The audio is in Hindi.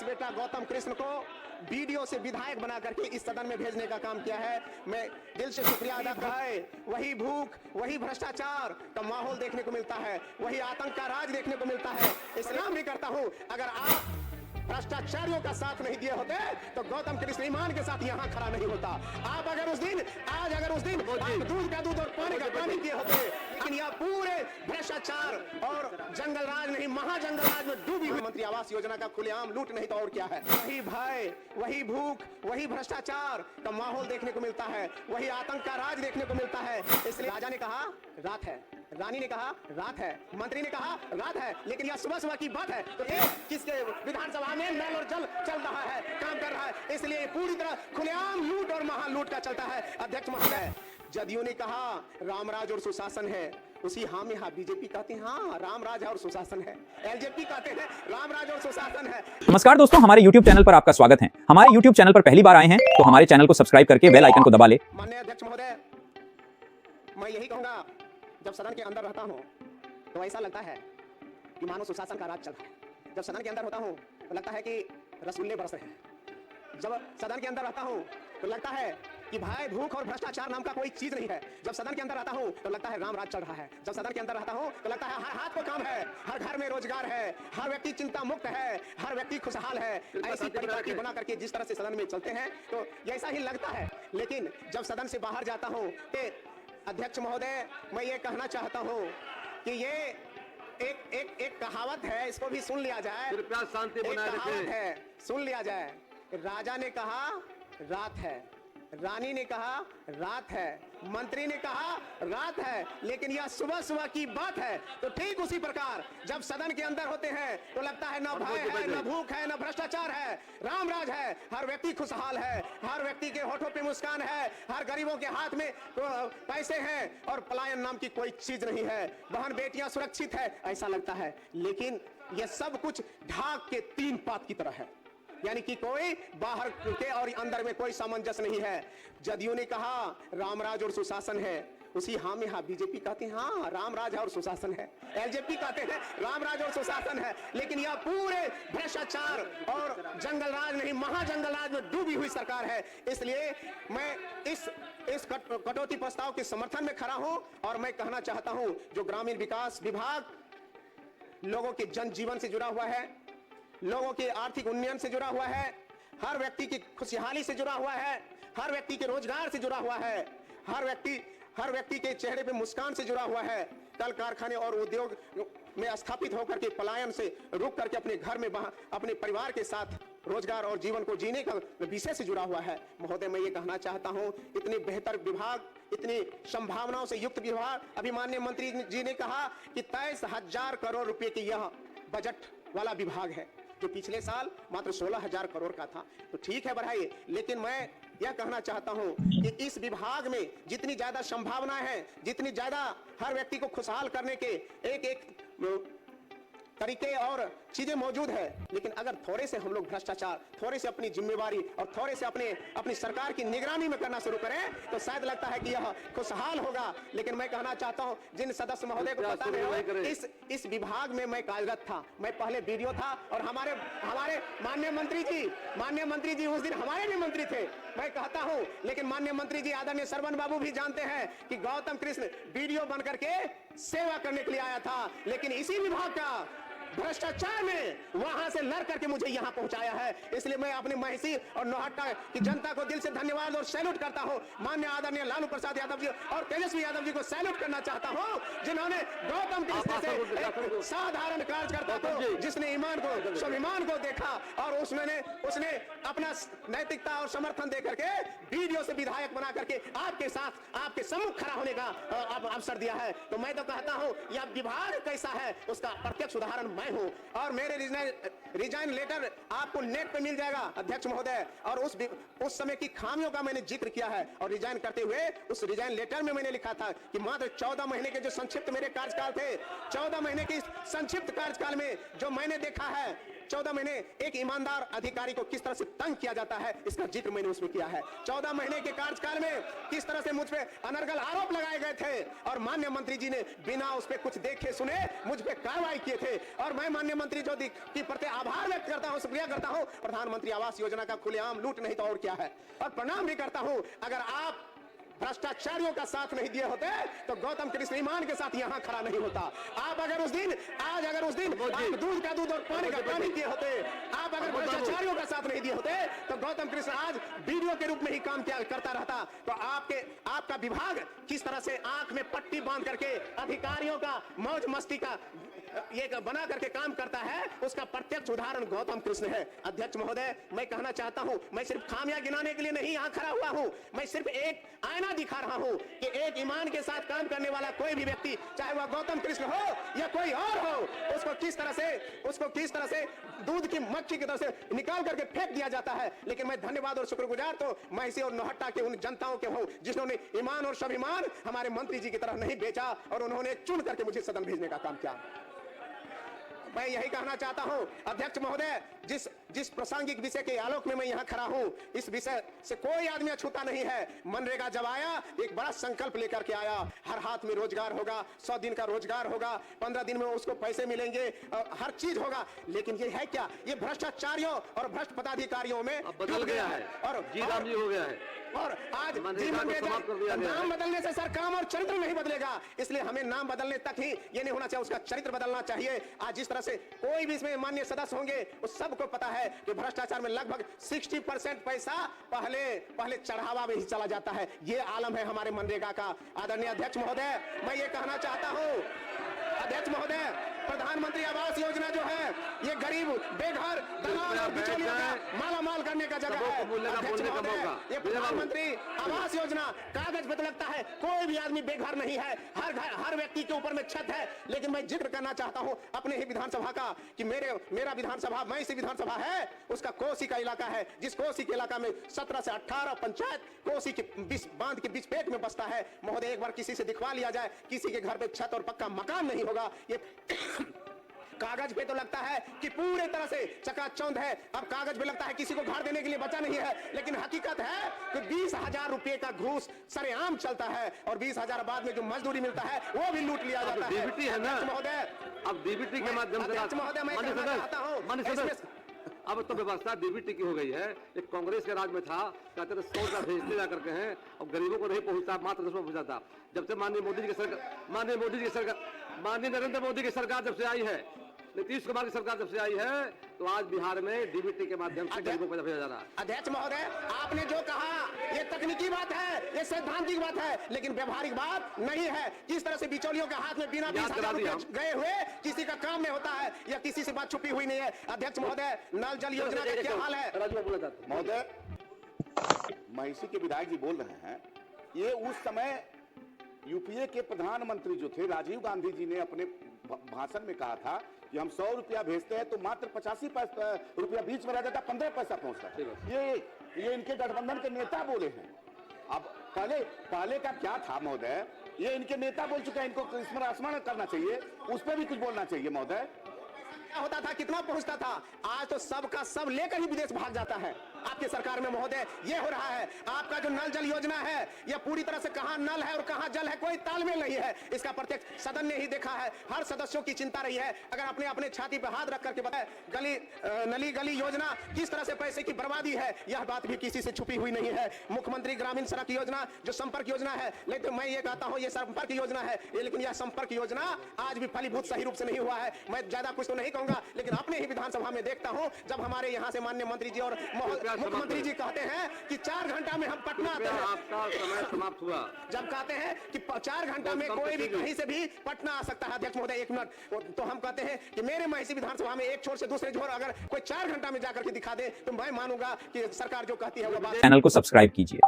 बेटा गौतम कृष्ण को वीडियो से विधायक बना करके इस सदन में भेजने का काम किया है। मैं दिल से शुक्रिया अदा करता हूं। वही भूख, वही भ्रष्टाचार का माहौल देखने को मिलता है, वही आतंक का राज देखने को मिलता है। इस्लाम भी करता हूं, अगर आप भ्रष्टाचारियों का साथ नहीं दिए होते तो गौतम कृष्ण ईमान के साथ यहाँ खड़ा नहीं होता। आप अगर उस दिन दूध का दूध और पानी का पानी किए होते, लेकिन यह पूरे भ्रष्टाचार और जंगल राज नहीं, महाजंगल राज में डूबी हुई मंत्री आवास योजना का खुलेआम लूट नहीं तो और क्या है। वही भय, वही भूख, वही भ्रष्टाचार का माहौल देखने को मिलता है, वही आतंक का राज देखने को मिलता है। इसलिए राजा ने कहा रात है, रानी ने कहा रात है, मंत्री ने कहा रात है, लेकिन यह सुबह सुबह की बात है। तो ये किसके विधानसभा में नल और जल चल रहा है, काम कर रहा है, इसलिए पूरी तरह खुलेआम लूट और महालूट का चलता है। अध्यक्ष महोदय, जदयू ने कहा रामराज और सुशासन है, उसी हाँ में हाँ बीजेपी कहते हैं हाँ रामराज और सुशासन है, एलजेपी कहते हैं रामराज और सुशासन है। नमस्कार दोस्तों, हमारे YouTube चैनल पर आपका स्वागत है। हमारे YouTube चैनल पर पहली बार आए हैं तो हमारे चैनल को सब्सक्राइब करके बेल आइकन को दबा ले। माननीय अध्यक्ष महोदय, मैं यही कहूंगा, जब सदन के अंदर रहता हूं तो ऐसा लगता है कि मानो सुशासन का राज चल रहा है। जब सदन के अंदर होता हूं तो लगता है कि रसगुल्ले बरस रहे हैं। जब सदन के अंदर रहता हूं तो लगता है कि भाई भूख और भ्रष्टाचार नाम का कोई चीज नहीं है। जब सदन के अंदर रहता हूं तो लगता है राम राज चल रहा है। जब सदन के अंदर रहता हूं तो लगता है हर हाथ को काम है, हर घर में रोजगार है, हर व्यक्ति चिंता मुक्त है, हर व्यक्ति खुशहाल है। ऐसी परिपाटी बना करके जिस तरह से सदन में चलते हैं तो ऐसा ही लगता है। लेकिन जब सदन से बाहर जाता हूं तो अध्यक्ष महोदय, मैं ये कहना चाहता हूं कि ये एक कहावत है, इसको भी सुन लिया जाए। कृपया शांति बनाए रखें। सुन लिया जाए। राजा ने कहा रात है, रानी ने कहा रात है, मंत्री ने कहा रात है, लेकिन यह सुबह सुबह की बात है। तो ठीक उसी प्रकार जब सदन के अंदर होते हैं तो लगता है न भय है, न भूख है, न भ्रष्टाचार है, रामराज है, हर व्यक्ति खुशहाल है, हर व्यक्ति के होठों पे मुस्कान है, हर गरीबों के हाथ में पैसे हैं और पलायन नाम की कोई चीज नहीं है, बहन बेटियां सुरक्षित है, ऐसा लगता है। लेकिन यह सब कुछ ढाक के तीन पात की तरह है, यानी कि कोई बाहर के और अंदर में कोई सामंजस्य नहीं है। जदयू ने कहा रामराज और सुशासन है, उसी हाँ में हाँ बीजेपी कहते हैं हाँ रामराज और सुशासन है, एलजेपी कहते हैं रामराज और सुशासन है, लेकिन यह पूरे भ्रष्टाचार और जंगल राज नहीं, महाजंगल राज में डूबी हुई सरकार है। इसलिए मैं इस कटौती प्रस्ताव के समर्थन में खड़ा हूं और मैं कहना चाहता हूं, जो ग्रामीण विकास विभाग लोगों के जनजीवन से जुड़ा हुआ है, लोगों के आर्थिक उन्नयन से जुड़ा हुआ है, हर व्यक्ति की खुशहाली से जुड़ा हुआ है, हर व्यक्ति के रोजगार से जुड़ा हुआ है, हर व्यक्ति के चेहरे पे मुस्कान से जुड़ा हुआ है, कल कारखाने और उद्योग में स्थापित होकर के पलायन से रुक करके अपने घर में अपने परिवार के साथ रोजगार और जीवन को जीने का विषय से जुड़ा हुआ है। महोदय, मैं ये कहना चाहता हूं, इतने बेहतर विभाग, इतनी संभावनाओं से युक्त विभाग, अभी माननीय मंत्री जी ने कहा कि 23,000 करोड़ रुपए की यह बजट वाला विभाग है, जो पिछले साल मात्र 16,000 करोड़ का था। तो ठीक है, बढ़ाइए, लेकिन मैं यह कहना चाहता हूं कि इस विभाग में जितनी ज्यादा संभावना है, जितनी ज्यादा हर व्यक्ति को खुशहाल करने के एक तरीके और चीजें मौजूद है, लेकिन अगर थोड़े से हम लोग भ्रष्टाचार, थोड़े से अपनी जिम्मेवारी और थोड़े से अपनी सरकार की निगरानी में करना शुरू करें तो शायद लगता है कि यह खुशहाल होगा। लेकिन मैं कहना चाहता हूं, जिन सदस्य महोदय को पता नहीं, इस विभाग में मैं कार्यरत था, मैं पहले वीडियो था और हमारे माननीय मंत्री जी उस दिन हमारे भी मंत्री थे, मैं कहता हूं। लेकिन माननीय मंत्री जी आदरणीय सरवन बाबू भी जानते हैं कि गौतम कृष्ण वीडियो बन करके सेवा करने के लिए आया था, लेकिन इसी विभाग का भ्रष्टाचार में वहां से लड़ करके मुझे यहां पहुंचाया है। इसलिए मैं अपने महिषी और नौहट्टा की जनता को दिल से धन्यवाद और सैल्यूट करता हूं। माननीय आदरणीय लालू प्रसाद यादव जी और तेजस्वी यादव जी को सैल्यूट करना चाहता हूं, जिन्होंने गौतम कृष्ण से एक साधारण कार्यकर्ता को, जिसने ईमान को, स्वाभिमान को देखा और उसने अपना नैतिकता और समर्थन दे करके वीडियो से विधायक बना करके आपके साथ, आपके सम्मुख खड़ा होने का अवसर दिया है। तो मैं तो कहता हूं, यह विभाग कैसा है उसका प्रत्यक्ष उदाहरण मैं हूं और मेरे रिजाइन लेटर आपको नेट पे मिल जाएगा अध्यक्ष महोदय। और उस समय की खामियों का मैंने जिक्र किया है और रिजाइन करते हुए उस रिजाइन लेटर में मैंने लिखा था कि मात्र 14 महीने के जो संक्षिप्त मेरे कार्यकाल थे, 14 महीने के संक्षिप्त कार्यकाल में जो मैंने देखा है 14 महीने एक ईमानदार अधिकारी को किस तरह से तंग किया जाता है, इसका जिक्र मैंने उसमें किया है। 14 महीने के कार्यकाल में किस तरह से मुझ पे अनर्गल आरोप लगाए गए थे और माननीय मंत्री जी ने बिना उस पे कुछ देखे सुने मुझ पे कार्रवाई किए थे। और मैं माननीय मंत्री जो की प्रति आभार व्यक्त करता हूं, शुक्रिया करता हूं। प्रधानमंत्री आवास योजना का खुलेआम लूट नहीं तो और क्या है। और प्रणाम भी करता हूं। अगर आप भ्रष्टाचारियों का साथ नहीं दिए होते तो गौतम कृष्ण ईमान के साथ यहां खड़ा नहीं होता। आप अगर उस दिन आप दूध का दूध और पानी का पानी किए होते, आप अगर भ्रष्टाचारियों का साथ नहीं दिए होते तो गौतम कृष्ण आज वीडियो के रूप में ही काम किया करता रहता। तो आपका विभाग किस तरह से आंख में पट्टी बांध करके अधिकारियों का मौज मस्ती का ये बना करके काम करता है, उसका प्रत्यक्ष उदाहरण गौतम कृष्ण है। अध्यक्ष महोदय, मैं कहना चाहता हूं, मैं सिर्फ खामियां गिनाने के लिए नहीं यहां खड़ा हुआ हूं, मैं सिर्फ एक आईना दिखा रहा हूं कि एक ईमान के साथ काम करने वाला कोई भी व्यक्ति, चाहे वह गौतम कृष्ण हो या कोई और हो, उसको किस तरह से दूध की मक्खी की तरह से निकाल करके फेंक दिया जाता है। लेकिन मैं धन्यवाद और शुक्रगुजार तो महिषी और नौहट्टा के उन जनताओं के हूं जिन्होंने ईमान और स्वाभिमान हमारे मंत्री जी की तरह नहीं बेचा और उन्होंने चुन करके मुझे सदन भेजने का काम किया। मैं यही कहना चाहता हूं अध्यक्ष महोदय, जिस प्रासंगिक विषय के आलोक में मैं यहां खड़ा हूं, इस विषय से कोई आदमी अछूता नहीं है। मनरेगा जब आया एक बड़ा संकल्प लेकर के आया, हर हाथ में रोजगार होगा, 100 दिन का रोजगार होगा, 15 दिन में उसको पैसे मिलेंगे, हर चीज होगा। लेकिन ये है क्या, ये भ्रष्टाचारियों और भ्रष्ट पदाधिकारियों में बदल गया है और जीराम जी हो गया है। और आज नाम बदलने से सर काम और चरित्र नहीं बदलेगा, इसलिए हमें नाम बदलने तक ही ये नहीं होना चाहिए, उसका चरित्र बदलना चाहिए। आज जिस तरह से कोई भी इसमें माननीय सदस्य होंगे उस सबको पता है कि भ्रष्टाचार में लगभग 60% पैसा पहले चढ़ावा में ही चला जाता है। ये आलम है हमारे मनरेगा का। आदरणीय अध्यक्ष महोदय, मैं ये कहना चाहता हूं अध्यक्ष महोदय, प्रधानमंत्री आवास योजना जो है ये गरीब बेघर दलाल और बिचौलियों का माला माल करने का जगह है। अध्यक्ष महोदय, ये प्रधानमंत्री आवास योजना कागज पे तो लगता है, कोई भी आदमी बेघर नहीं है, हर व्यक्ति के ऊपर में छत है। लेकिन मैं जिक्र करना चाहता हूं अपने ही विधानसभा का कि मेरा विधानसभा महिषी विधानसभा है, उसका कोसी का इलाका है, जिस कोसी के इलाका में 17 से 18 पंचायत कोसी के बांध के बीच पेट में बसता है। महोदय, एक बार किसी से दिखवा लिया जाए, किसी के घर पे छत और पक्का मकान नहीं होगा। ये कागज पे तो लगता है कि पूरे तरह से चकाचौंध है, अब कागज पे लगता है किसी को घर देने के लिए बचा नहीं है, लेकिन हकीकत है कि 20,000 रुपए का घूस सरेआम चलता है और 20,000 बाद में जो मजदूरी मिलता है वो भी लूट लिया जाता है। डीबीटी है ना महोदय, अब डीबीटी के माध्यम से महोदय मैं कहना चाहता हूं, अब तो व्यवस्था डीबीटी की हो गई है। एक कांग्रेस के राज में था, कहते थे 100 रुपया भेजते जा करके हैं और गरीबों को नहीं पहुंचता, मात्र 10 रुपया पहुंचाता। जब से माननीय नरेंद्र मोदी की सरकार जब से आई है, नीतीश कुमार की सरकार जब से आई है, तो आज बिहार में डीबीटी के माध्यम से गरीबों को भेजा जा रहा है। अध्यक्ष महोदय, आपने जो कहा ये तकनीकी बात है, ये सैद्धांतिक बात है, लेकिन व्यवहारिक बात नहीं है। किस तरह से बिचौलियों के हाथ में बिना 20,000 रुपए गए हुए किसी का काम नहीं होता है या किसी से बात छुपी हुई नहीं है। अध्यक्ष महोदय, नल जल योजना का क्या हाल है? महोदय, महिषी के विधायक जी बोल रहे हैं, ये उस समय यूपीए के प्रधानमंत्री जो थे राजीव गांधी जी ने अपने भाषण में कहा था कि हम 100 रुपया भेजते हैं तो मात्र 85 रुपया बीच में रह जाता, 15 पैसा पहुंचता। ये इनके गठबंधन के नेता बोले हैं। अब पहले का क्या था महोदय, ये इनके नेता बोल चुके हैं, इनको स्मरण करना चाहिए, उस पर भी कुछ बोलना चाहिए महोदय। होता था, कितना पहुंचता था, आज तो सबका सब लेकर ही विदेश भाग जाता है आपकी सरकार में। महोदय, ये हो रहा है। आपका जो नल जल योजना है यह पूरी तरह से कहां नल है और कहां जल है कोई तालमेल नहीं है। इसका प्रत्यक्ष सदन ने ही देखा है, हर सदस्यों की चिंता रही है। अगर अपने अपने छाती पर हाथ रख करके बताए नली गली योजना किस तरह से पैसे की बर्बादी है, यह बात भी किसी से छुपी हुई नहीं है। मुख्यमंत्री ग्रामीण सड़क योजना जो संपर्क योजना है, लेकिन मैं ये कहता हूं ये संपर्क योजना है, लेकिन यह संपर्क योजना आज भी फलीभूत सही रूप से नहीं हुआ है। मैं ज्यादा कुछ तो नहीं कहूंगा, लेकिन अपने ही विधानसभा में देखता हूं जब हमारे यहां से माननीय मंत्री जी और मुख्यमंत्री जी कहते हैं कि 4 घंटा में हम पटना आते हैं। आपका समय समाप्त हुआ। जब कहते हैं कि 4 घंटा में कोई भी कहीं से भी पटना आ सकता है। अध्यक्ष महोदय, 1 मिनट, तो हम कहते हैं कि मेरे महिषी विधानसभा में एक छोर से दूसरे छोर अगर कोई 4 घंटा में जाकर के दिखा दे तो मैं मानूंगा कि सरकार जो कहती है वो बात। चैनल को सब्सक्राइब कीजिए।